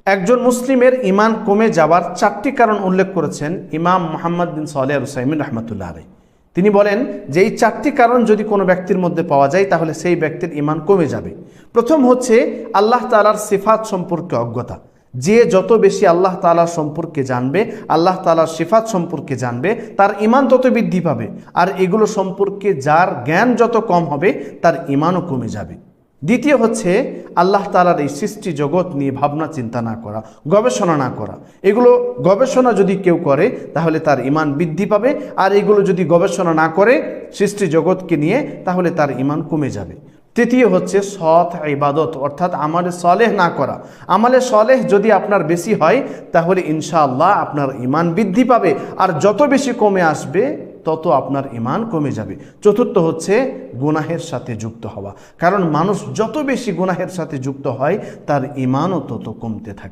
একজন মুসলিমের ইমান কমে যাওয়ার 4টি কারণ উল্লেখ করেছেন ইমাম মুহাম্মদ বিন সালেহ আল উসাইমিন রাহমাতুল্লাহ আলাইহি। তিনি বলেন যে এই 4টি কারণ যদি কোনো ব্যক্তির মধ্যে পাওয়া যায় তাহলে সেই ব্যক্তির ইমান কমে যাবে। প্রথম হচ্ছে আল্লাহ তাআলার সিফাত সম্পর্কে অজ্ঞতা। যে যত বেশি আল্লাহ তাআলার সম্পর্কে জানবে, আল্লাহ তাআলার সিফাত সম্পর্কে জানবে, তার ইমান তত বৃদ্ধি পাবে। আর এগুলো সম্পর্কে যার জ্ঞান যত কম হবে তার ইমানও কমে যাবে। দ্বিতীয় হচ্ছে আল্লাহ তাআলার এই সৃষ্টি জগৎ নিয়ে ভাবনা চিন্তা না করা, গবেষণা না করা। এগুলো গবেষণা যদি কেউ করে তাহলে তার ইমান বৃদ্ধি পাবে, আর এগুলো যদি গবেষণা না করে সৃষ্টি জগৎকে নিয়ে তাহলে তার ইমান কমে যাবে। তৃতীয় হচ্ছে সৎ ইবাদত, অর্থাৎ আমালে সলেহ না করা। আমালে সলেহ যদি আপনার বেশি হয় তাহলে ইনশাআল্লাহ আপনার ইমান বৃদ্ধি পাবে, আর যত বেশি কমে আসবে তত আপনার ইমান কমে যাবে। চতুর্থ হচ্ছে গুনাহের সাথে যুক্ত হওয়া, কারণ মানুষ যত বেশি গুনাহের সাথে যুক্ত হয় তার ইমানও তত কমতে থাকে।